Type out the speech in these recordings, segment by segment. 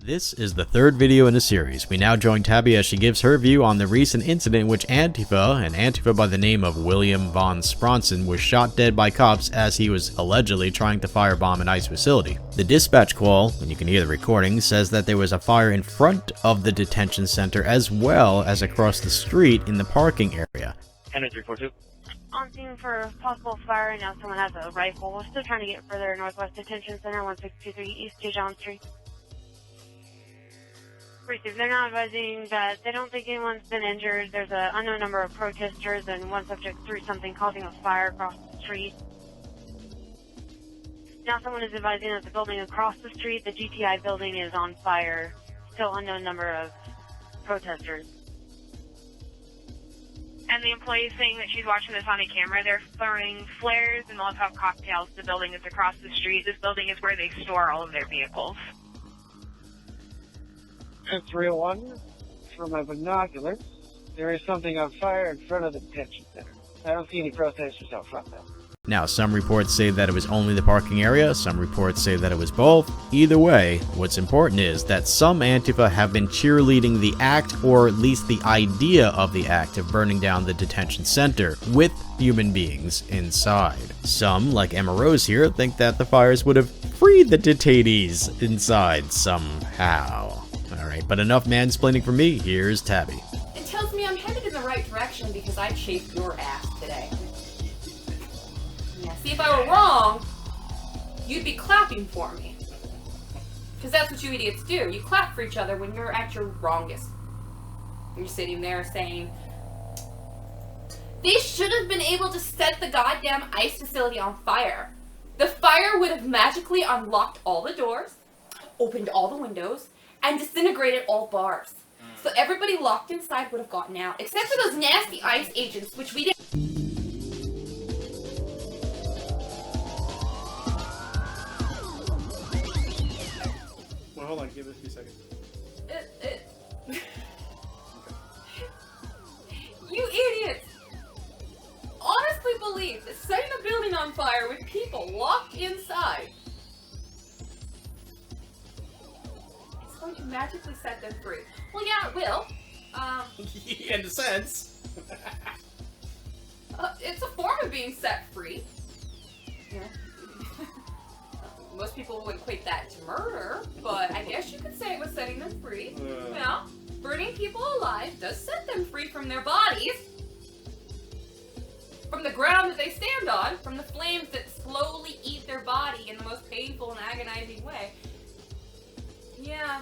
This is the third video in a series. We now join Tabby as she gives her view on the recent incident in which an Antifa by the name of William Von Spronson, was shot dead by cops as he was allegedly trying to firebomb an ICE facility. The dispatch call, and you can hear the recording, says that there was a fire in front of the detention center as well as across the street in the parking area. 10-342. On scene for possible fire, and now someone has a rifle. We're still trying to get further Northwest Detention Center, 1623 East J. John Street. Received. They're now advising that they don't think anyone's been injured. There's an unknown number of protesters, and one subject threw something causing a fire across the street. Now someone is advising that the building across the street, the GTI building, is on fire. Still unknown number of protesters. And the employee is saying that she's watching this on a camera. They're throwing flares and Molotov cocktails. The building is across the street. This building is where they store all of their vehicles. 301, from my binoculars, there is something on fire in front of the detention center. I don't see any protesters out front though. Now, some reports say that it was only the parking area, some reports say that it was both. Either way, what's important is that some Antifa have been cheerleading the act, or at least the idea of the act of burning down the detention center with human beings inside. Some, like Emma Rose here, think that the fires would have freed the detainees inside somehow. Alright, but enough mansplaining from me, here's Tabby. It tells me I'm headed in the right direction because I chased your ass today. Yeah, see, if I were wrong, you'd be clapping for me. Because that's what you idiots do. You clap for each other when you're at your wrongest. You're sitting there saying, they should have been able to set the goddamn ICE facility on fire. The fire would have magically unlocked all the doors, opened all the windows, and disintegrated all bars. So everybody locked inside would have gotten out, except for those nasty ICE agents, which we didn't. Well, hold on, give it a few seconds. You idiots! Honestly believe that setting a building on fire with people locked inside is going to magically set them free. Well, yeah, it will. In a sense. It's a form of being set free. You know? Most people would equate that to murder, but I guess you could say it was setting them free. Well, burning people alive does set them free from their bodies, from the ground that they stand on, from the flames that slowly eat their body in the most painful and agonizing way. Yeah.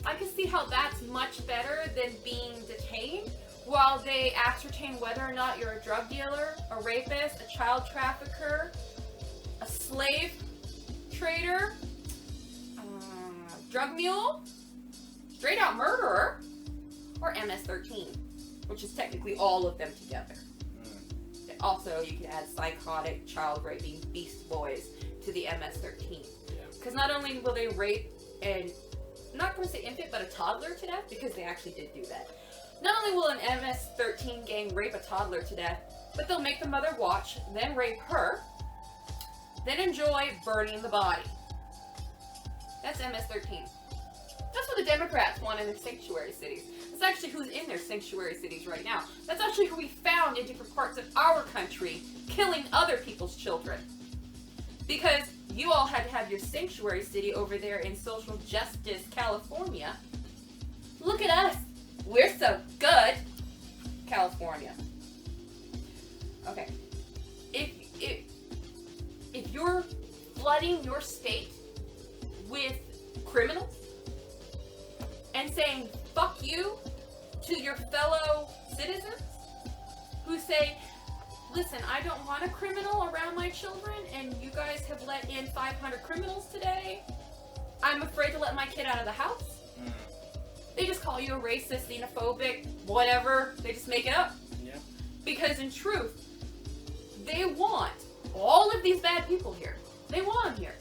I can see how that's much better than being detained while they ascertain whether or not you're a drug dealer, a rapist, a child trafficker, a slave trader, drug mule, straight out murderer, or MS-13, which is technically all of them together. Also, you can add psychotic, child raping beast boys to the MS-13. Because not only will they rape and, I'm not going to say infant, but a toddler to death, because they actually did do that. Not only will an MS-13 gang rape a toddler to death, but they'll make the mother watch, then rape her, then enjoy burning the body. That's MS-13. That's what the Democrats want in their sanctuary cities. That's actually who's in their sanctuary cities right now. That's actually who we found in different parts of our country, killing other people's children. Because you all had to have your sanctuary city over there in social justice, California. Look at us. We're so good. California. Okay. If you're flooding your state with criminals and saying fuck you to your fellow citizens who say, listen, I don't want a criminal around my children and you guys have let in 500 criminals today, I'm afraid to let my kid out of the house. They just call you a racist, xenophobic, whatever. They just make it up. Yeah. Because in truth, they want all of these bad people here. They want them here.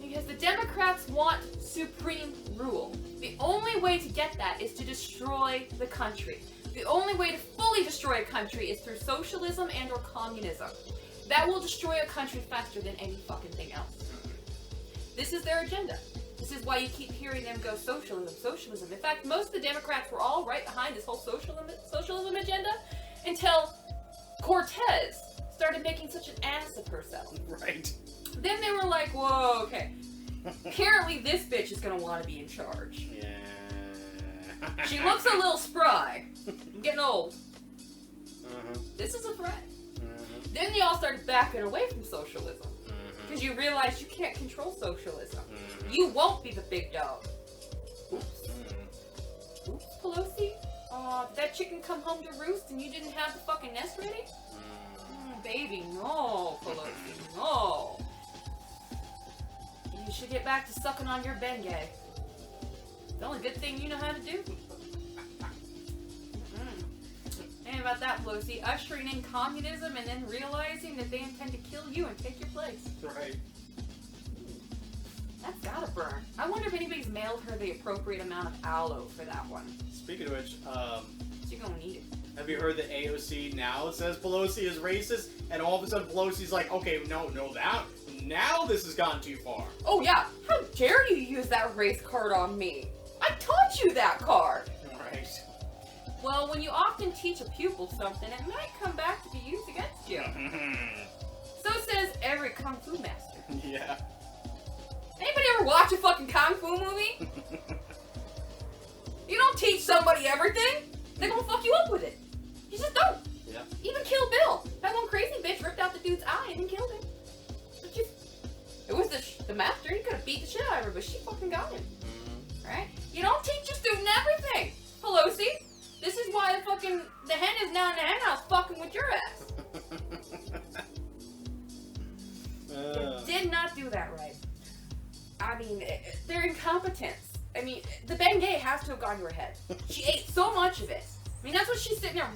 Because the Democrats want supreme rule. The only way to get that is to destroy the country. The only way to fully destroy a country is through socialism and or communism. That will destroy a country faster than any fucking thing else. This is their agenda. This is why you keep hearing them go socialism, socialism. In fact, most of the Democrats were all right behind this whole socialism agenda until Cortez started making such an ass of herself. Right. Then they were like, whoa, okay. Apparently this bitch is gonna want to be in charge. Yeah. She looks a little spry. I'm getting old. Uh-huh. This is a threat. Uh-huh. Then you all started backing away from socialism. Because you realize you can't control socialism. You won't be the big dog. Oops. Oops, Pelosi. Did that chicken come home to roost and you didn't have the fucking nest ready? Baby, no, Pelosi, no. You should get back to sucking on your Bengay. The only good thing you know how to do. And about that, Pelosi, ushering in communism and then realizing that they intend to kill you and take your place. Right. That's gotta burn. I wonder if anybody's mailed her the appropriate amount of aloe for that one. Speaking of which, She's gonna need it. have you heard that AOC now says Pelosi is racist, and all of a sudden Pelosi's like, okay, no, that now this has gone too far. Oh yeah, how dare you use that race card on me? I taught you that card! Right. Well, when you often teach a pupil something, it might come back to be used against you. So says every Kung Fu master. Yeah. Anybody ever watch a fucking Kung Fu movie? You don't teach somebody everything. They're gonna fuck you up with it. You just don't. Yeah. Even Kill Bill. That one crazy bitch ripped out the dude's eye and killed him. But it was the master. He could have beat the shit out of her, but she fucking got him. Right? You don't teach your student everything, Pelosi. This is why the hen is now in the hen house fucking with your ass. You did not do that right. I mean, their incompetence. I mean, the Bengay has to have gone to her head. She ate so much of it. I mean, that's what she's sitting there.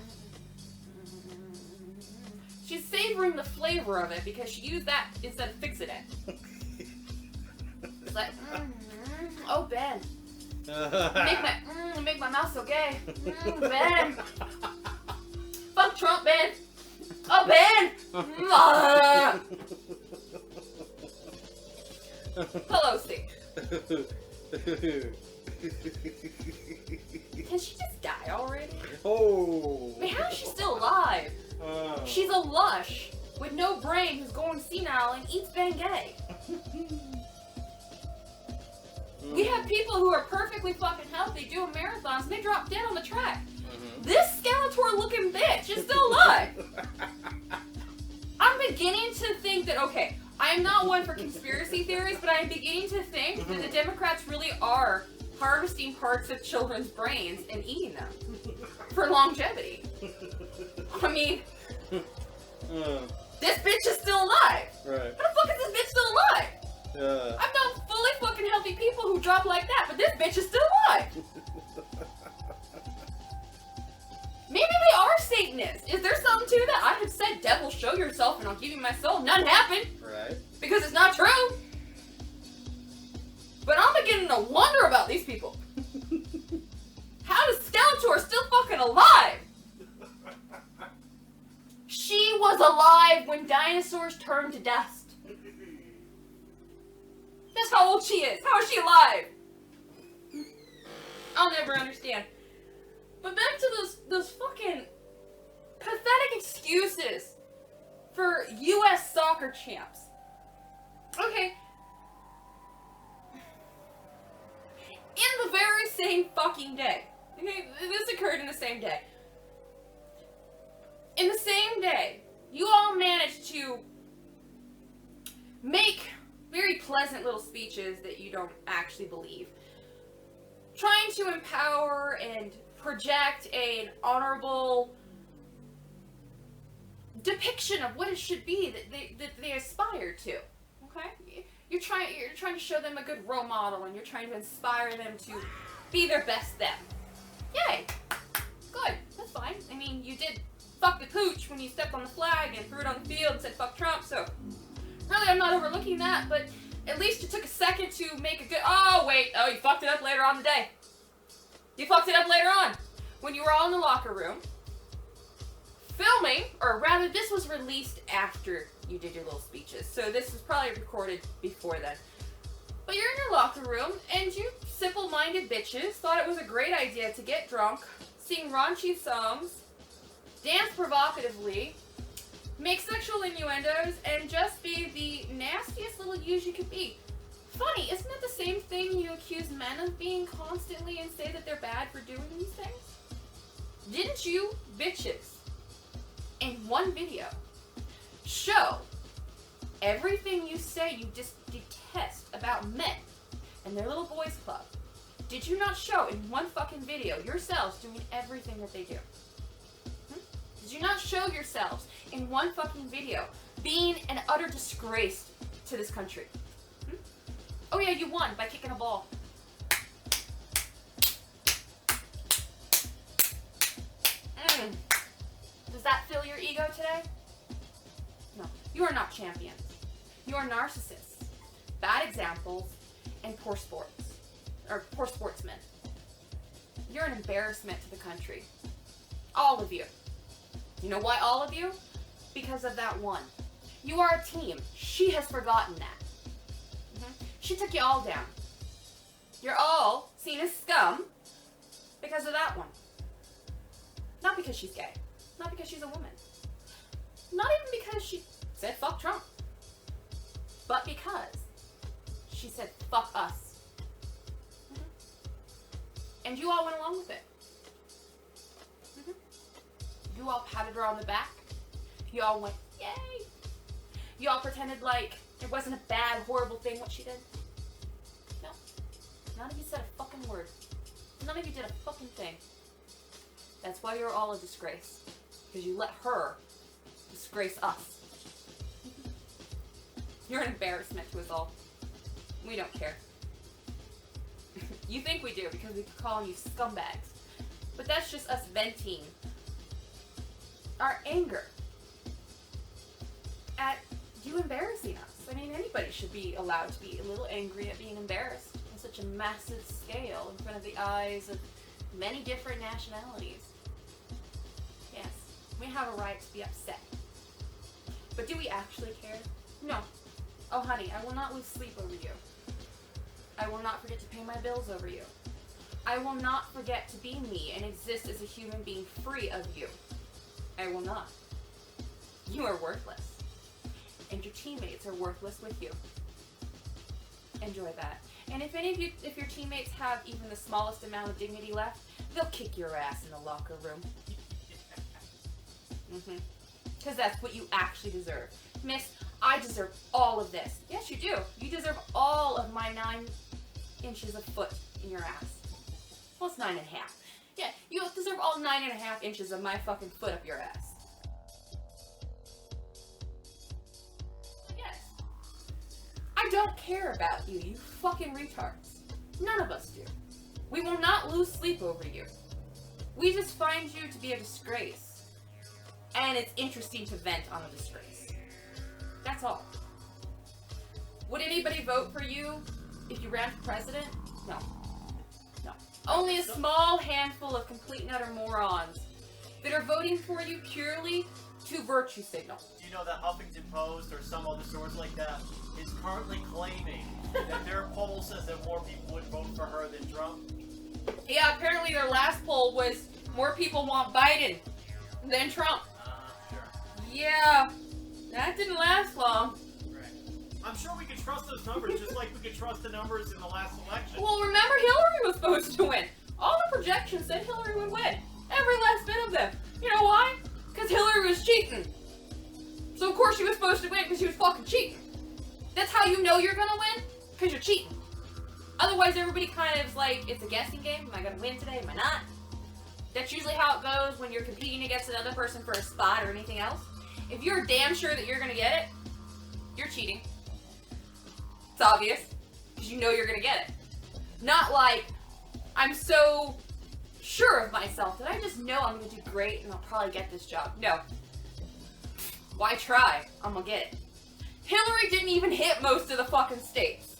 She's savoring the flavor of it because she used that instead of Fix-It-It. It's like, oh, Ben. Make my mouth so gay. Ben. Fuck Trump, Ben. Oh, Ben. Pelosi. Can she just die already? Oh. I mean, how is she still alive? She's a lush with no brain who's going senile and eats Bengay. We have people who are perfectly fucking healthy doing marathons and they drop dead on the track. This Skeletor looking bitch is still alive. I'm beginning to think that, okay, I'm not one for conspiracy theories, but I'm beginning to think that the Democrats really are harvesting parts of children's brains and eating them for longevity. I mean, this bitch is still alive. Right. How the fuck is this bitch still alive? Yeah. I've known fully fucking healthy people who drop like that, but this bitch is still alive. Maybe they are Satanists. Is there something to that? I have said, devil, show yourself and I'll give you my soul. None happened. Right. Because it's not true. But I'm beginning to wonder about these people. How is Skeletor still fucking alive? She was alive when dinosaurs turned to dust. That's how old she is. How is she alive? I'll never understand. But back to those fucking pathetic excuses for U.S. soccer champs. Okay. In the very same fucking day. Okay, this occurred in the same day. In the same day, you all managed to make very pleasant little speeches that you don't actually believe. Trying to empower and project an honorable depiction of what it should be that they aspire to. Okay? You're trying to show them a good role model and you're trying to inspire them to be their best them. Yay! Good. That's fine. I mean, you did fuck the pooch when you stepped on the flag and threw it on the field and said fuck Trump, so really I'm not overlooking that, but at least you took a second to make a good... Oh, wait. Oh, you fucked it up later on in the day. You fucked it up later on. When you were all in the locker room, filming, or rather, this was released after you did your little speeches, so this was probably recorded before then. But you're in your locker room, and you simple-minded bitches thought it was a great idea to get drunk, sing raunchy songs, dance provocatively, make sexual innuendos, and just be the nastiest little yous you could be. Funny, isn't it the same thing you accuse men of being constantly and say that they're bad for doing these things? Didn't you bitches, in one video, show everything you say you just detest about men and their little boys club? Did you not show in one fucking video yourselves doing everything that they do? Did you not show yourselves in one fucking video being an utter disgrace to this country? Oh yeah, you won by kicking a ball. Does that fill your ego today? No. You are not champions. You are narcissists, bad examples, and poor sportsmen. You're an embarrassment to the country. All of you. You know why all of you? Because of that one. You are a team. She has forgotten that. She took you all down. You're all seen as scum because of that one. Not because she's gay. Not because she's a woman. Not even because she said fuck Trump. But because she said fuck us. And you all went along with it. You all patted her on the back. You all went, yay. You all pretended like it wasn't a bad, horrible thing what she did. No. None of you said a fucking word. None of you did a fucking thing. That's why you're all a disgrace. Because you let her disgrace us. You're an embarrassment to us all. We don't care. You think we do because we keep calling you scumbags. But that's just us venting our anger at you embarrassing us. I mean, anybody should be allowed to be a little angry at being embarrassed on such a massive scale in front of the eyes of many different nationalities. Yes, we have a right to be upset. But do we actually care? No. Oh, honey, I will not lose sleep over you. I will not forget to pay my bills over you. I will not forget to be me and exist as a human being free of you. I will not. You are worthless. And your teammates are worthless with you. Enjoy that. And if any of you, if your teammates have even the smallest amount of dignity left, they'll kick your ass in the locker room. Because that's what you actually deserve. Miss, I deserve all of this. Yes, you do. You deserve all of my 9 inches of foot in your ass. Well, it's 9.5. Yeah, you deserve all 9.5 inches of my fucking foot up your ass. Yes. I don't care about you, you fucking retards. None of us do. We will not lose sleep over you. We just find you to be a disgrace. And it's interesting to vent on a disgrace. That's all. Would anybody vote for you if you ran for president? No. No. Only a small handful of complete and utter morons that are voting for you purely to virtue signal. Do you know that Huffington Post or some other source like that is currently claiming that their poll says that more people would vote for her than Trump? Yeah, apparently their last poll was more people want Biden than Trump. Sure. Yeah, that didn't last long. Right. I'm sure we could trust those numbers just like we could trust the numbers in the last election. Well, remember Hillary was supposed to win. All the projections said Hillary would win. Every last bit of them. You know why? Because Hillary was cheating. So of course she was supposed to win because she was fucking cheating. That's how you know you're gonna win? Because you're cheating. Otherwise everybody kind of is like, it's a guessing game. Am I gonna win today? Am I not? That's usually how it goes when you're competing against another person for a spot or anything else. If you're damn sure that you're gonna get it, you're cheating. It's obvious. Because you know you're gonna get it. Not like, I'm so sure of myself that I just know I'm gonna do great and I'll probably get this job. No. Why try? I'm gonna get it. Hillary didn't even hit most of the fucking states.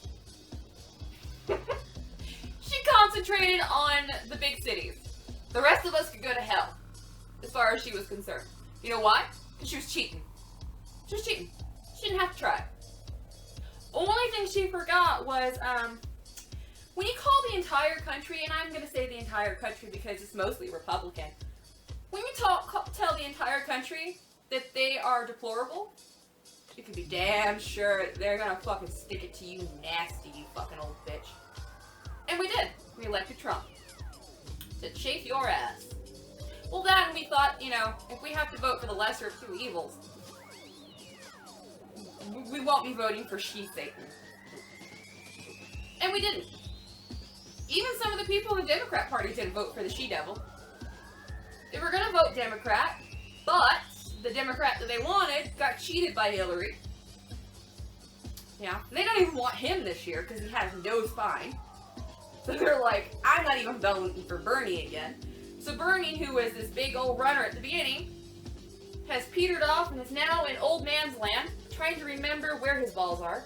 She concentrated on the big cities. The rest of us could go to hell, as far as she was concerned. You know why? Because she was cheating. She was cheating. She didn't have to try. Only thing she forgot was, when you call the entire country, and I'm gonna say the entire country because it's mostly Republican, when you tell the entire country that they are deplorable, you can be damn sure they're gonna fucking stick it to you nasty, you fucking old bitch. And we did. We elected Trump. To chafe your ass. Well, then we thought, you know, if we have to vote for the lesser of two evils, we won't be voting for she-Satan. And we didn't. Even some of the people in the Democrat Party didn't vote for the she-devil. They were gonna vote Democrat, but the Democrat that they wanted got cheated by Hillary. Yeah, and they don't even want him this year because he has no spine. So they're like, I'm not even voting for Bernie again. So Bernie, who was this big old runner at the beginning, has petered off and is now in old man's land, trying to remember where his balls are.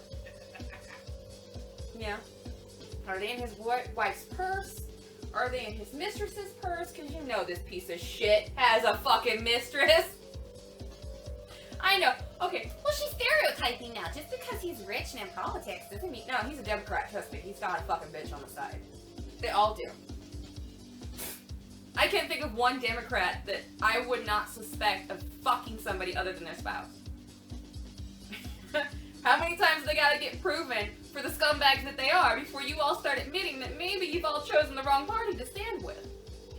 Yeah. Are they in his wife's purse? Are they in his mistress's purse? Because you know this piece of shit has a fucking mistress. I know. Okay, well, she's stereotyping now. Just because he's rich and in politics doesn't mean... No, he's a Democrat, trust me. He's got a fucking bitch on the side. They all do. I can't think of one Democrat that I would not suspect of fucking somebody other than their spouse. How many times they gotta get proven for the scumbags that they are before you all start admitting that maybe you've all chosen the wrong party to stand with?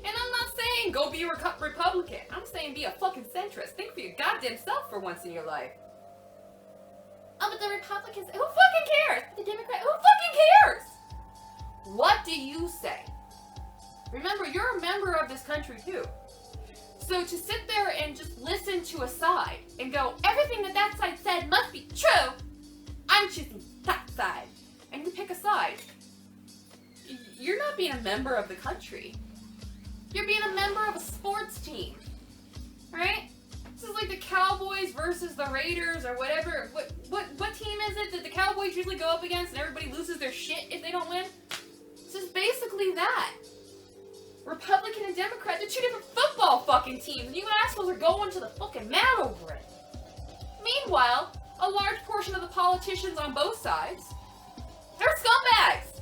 And I'm not saying go be a Republican. I'm saying be a fucking centrist. Think for your goddamn self for once in your life. Oh, but the Republicans... Who fucking cares? The Democrat... Who fucking cares? What do you say? Remember, you're a member of this country, too. So to sit there and just listen to a side and go, everything that side said must be true, I'm choosing that side. And you pick a side. You're not being a member of the country. You're being a member of a sports team. Right? This is like the Cowboys versus the Raiders or whatever. What team is it that the Cowboys usually go up against and everybody loses their shit if they don't win? This is basically that. Republican and Democrat, they're two different football fucking teams, and you assholes are going to the fucking mat over it. Meanwhile, a large portion of the politicians on both sides, they're scumbags.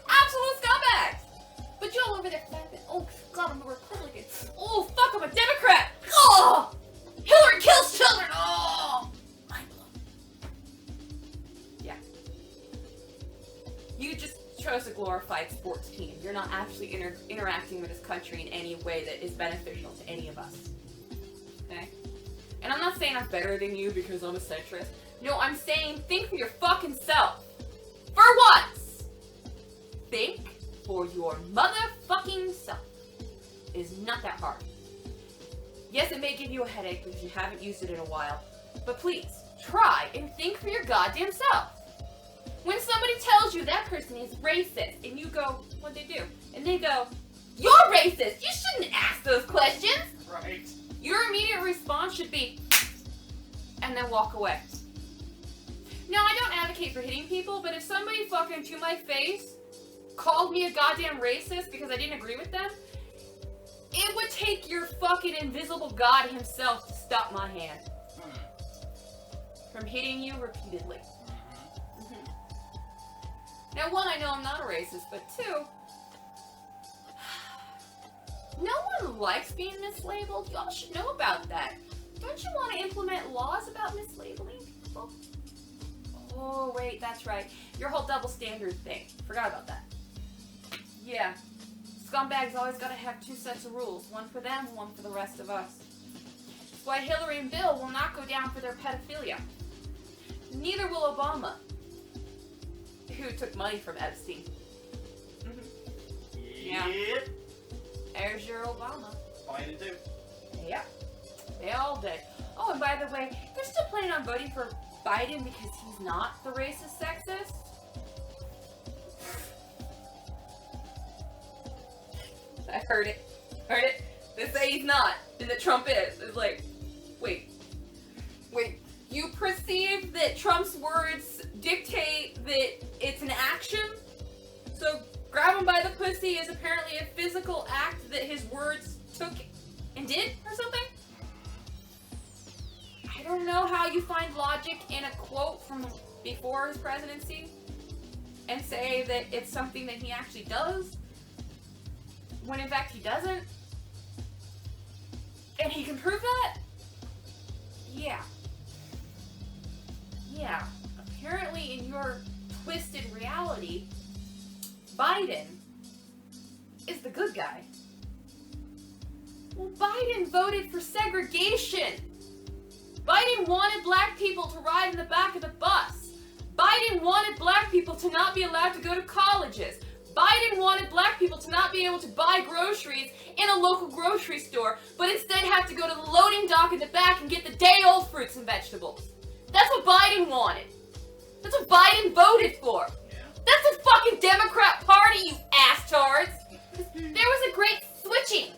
Absolute scumbags. But you're all over there clapping. Oh, God, I'm a Republican. Oh, fuck, I'm a Democrat. Oh, Hillary kills children. Oh, mind blown. Yeah. You just chose a glorified sports team. You're not actually interacting with this country in any way that is beneficial to any of us. Okay? And I'm not saying I'm better than you because I'm a centrist. No, I'm saying think for your fucking self. For once! Think for your motherfucking self. It is not that hard. Yes, it may give you a headache because you haven't used it in a while, but please, try and think for your goddamn self. When somebody tells you that person is racist, and you go, what'd they do? And they go, you're racist! You shouldn't ask those questions! Right. Your immediate response should be, and then walk away. Now, I don't advocate for hitting people, but if somebody fucking to my face called me a goddamn racist because I didn't agree with them, it would take your fucking invisible God himself to stop my hand from hitting you repeatedly. Now, one, I know I'm not a racist, but two, no one likes being mislabeled. Y'all should know about that. Don't you want to implement laws about mislabeling people? Oh, wait, that's right. Your whole double standard thing. Forgot about that. Yeah. Scumbags always gotta have two sets of rules. One for them, one for the rest of us. That's why Hillary and Bill will not go down for their pedophilia. Neither will Obama, who took money from Epstein. Yeah. Yep. There's your Obama. Biden too. Yep. They all did. Oh, and by the way, they're still planning on voting for Biden because he's not the racist sexist. I heard it. Heard it? They say he's not, and that Trump is. It's like, wait. You perceive that Trump's words dictate that it's an action? So grab him by the pussy is apparently a physical act that his words took and did or something? I don't know how you find logic in a quote from before his presidency and say that it's something that he actually does, when in fact he doesn't? And he can prove that? Yeah. Yeah. Apparently in your twisted reality, Biden is the good guy. Well, Biden voted for segregation. Biden wanted black people to ride in the back of the bus. Biden wanted black people to not be allowed to go to colleges. Biden wanted black people to not be able to buy groceries in a local grocery store, but instead have to go to the loading dock in the back and get the day-old fruits and vegetables. That's what Biden wanted. That's what Biden voted for. That's the fucking Democrat Party, you ass-tards. There was a great switching.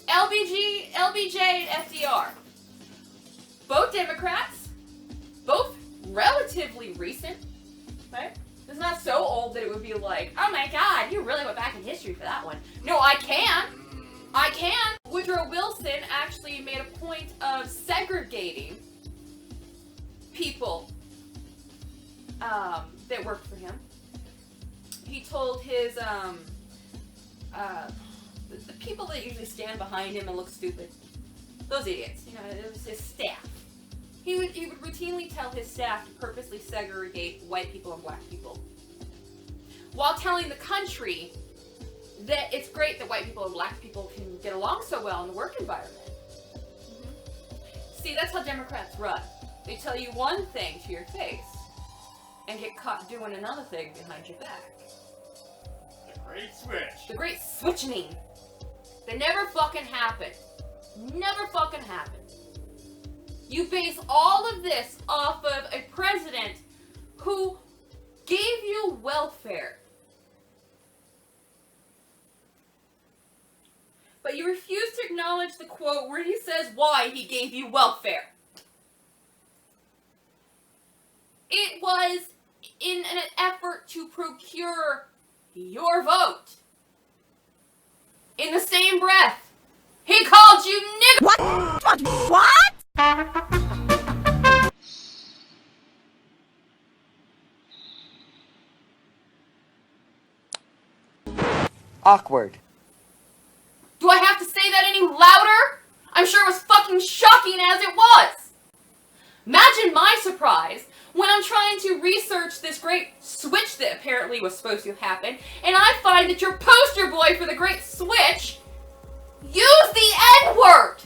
LBJ, and FDR. Both Democrats, both relatively recent, right? It's not so old that it would be like, oh my god, you really went back in history for that one. No, I can. I can. Woodrow Wilson actually made a point of segregating people that worked for him. He told his, the people that usually stand behind him and look stupid, those idiots, you know, it was his staff. He would routinely tell his staff to purposely segregate white people and black people, while telling the country that it's great that white people and black people can get along so well in the work environment. See, that's how Democrats run. They tell you one thing to your face and get caught doing another thing behind your back. The great switch. The great switching. They never fucking happened. Never fucking happened. You base all of this off of a president who gave you welfare. But you refuse to acknowledge the quote where he says why he gave you welfare. It was in an effort to procure your vote. In the same breath, he called you nigger. What? Awkward. Do I have to say that any louder? I'm sure it was fucking shocking as it was. Imagine my surprise when I'm trying to research this great switch that apparently was supposed to happen, and I find that your poster boy for the great switch used the N-word!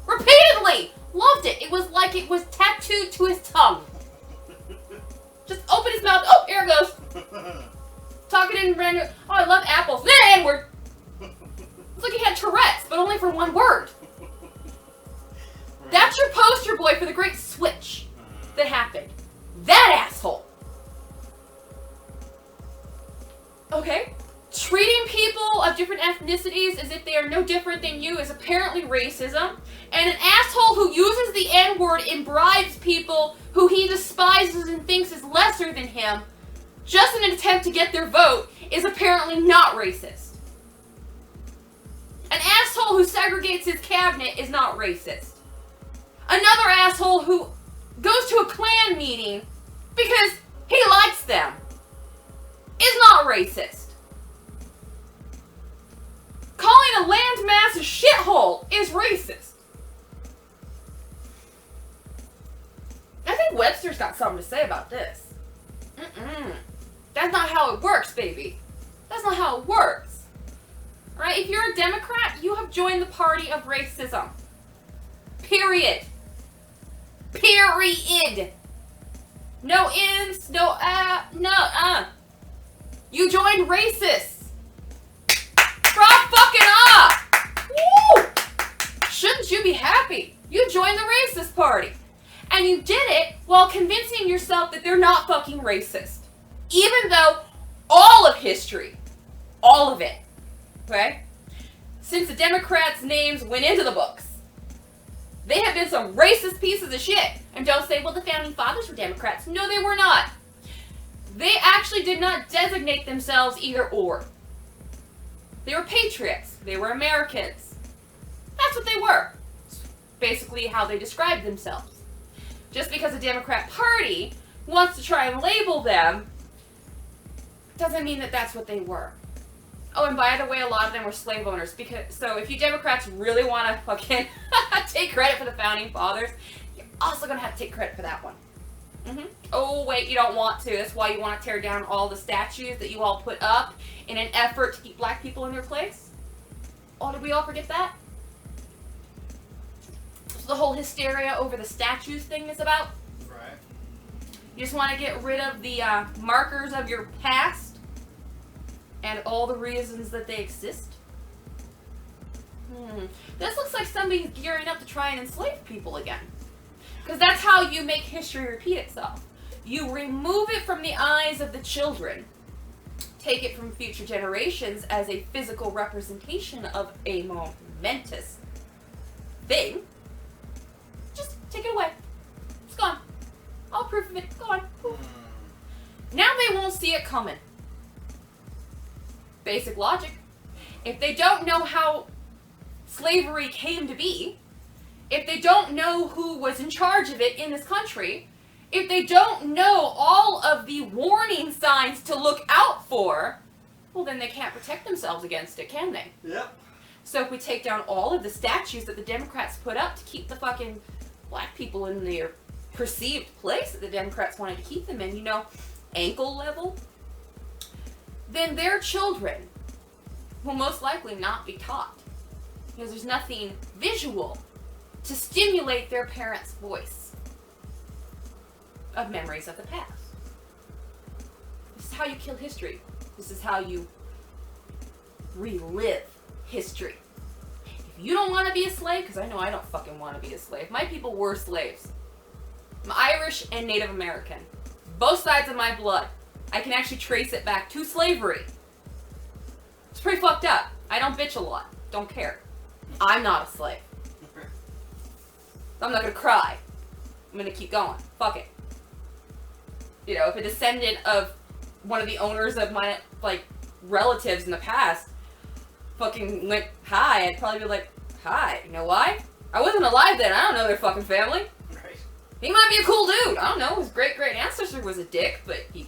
Repeatedly! Loved it. It was like it was tattooed to his tongue. Just open his mouth. Oh, here it goes. Talking in random. Oh, I love apples. Then N-word. It's like he had Tourette's, but only for one word. That's your poster boy for the great switch that happened. That asshole. Okay? Treating people of different ethnicities as if they are no different than you is apparently racism. And an asshole who uses the N-word and bribes people who he despises and thinks is lesser than him, just in an attempt to get their vote, is apparently not racist. An asshole who segregates his cabinet is not racist. Another asshole who goes to a Klan meeting because he likes them is not racist. Calling a landmass a shithole is racist. I think Webster's got something to say about this. That's not how it works, baby. That's not how it works. Right? If you're a Democrat, you have joined the party of racism. Period. Period. No ifs, no You joined racists. Drop fucking up. Woo! Shouldn't you be happy? You joined the racist party. And you did it while convincing yourself that they're not fucking racist. Even though all of history, all of it, okay? Since the Democrats' names went into the books, they have been some racist pieces of shit. And don't say, well, the founding fathers were Democrats. No, they were not. They actually did not designate themselves either or. They were patriots. They were Americans. That's what they were. It's basically how they described themselves. Just because the Democrat Party wants to try and label them doesn't mean that that's what they were. Oh, and by the way, a lot of them were slave owners. So if you Democrats really want to fucking take credit for the Founding Fathers, you're also going to have to take credit for that one. Oh, wait, you don't want to. That's why you want to tear down all the statues that you all put up in an effort to keep black people in their place? Oh, did we all forget that? So the whole hysteria over the statues thing is about? Right. You just want to get rid of the markers of your past and all the reasons that they exist? This looks like somebody's gearing up to try and enslave people again. Because that's how you make history repeat itself. You remove it from the eyes of the children, take it from future generations as a physical representation of a momentous thing. Just take it away. It's gone. All proof of it. Gone. Now they won't see it coming. Basic logic. If they don't know how slavery came to be, if they don't know who was in charge of it in this country, if they don't know all of the warning signs to look out for, well, then they can't protect themselves against it, can they? Yep. So if we take down all of the statues that the Democrats put up to keep the fucking black people in their perceived place that the Democrats wanted to keep them in, ankle level, then their children will most likely not be taught. Because there's nothing visual to stimulate their parents' voice of memories of the past. This is how you kill history. This is how you relive history. If you don't want to be a slave, because I know I don't fucking want to be a slave. My people were slaves. I'm Irish and Native American. Both sides of my blood. I can actually trace it back to slavery. It's pretty fucked up. I don't bitch a lot. Don't care. I'm not a slave. I'm not gonna cry. I'm gonna keep going. Fuck it. If a descendant of one of the owners of my, relatives in the past fucking went hi, I'd probably be like, hi. You know why? I wasn't alive then. I don't know their fucking family. Right. He might be a cool dude. I don't know. His great-great ancestor was a dick, but he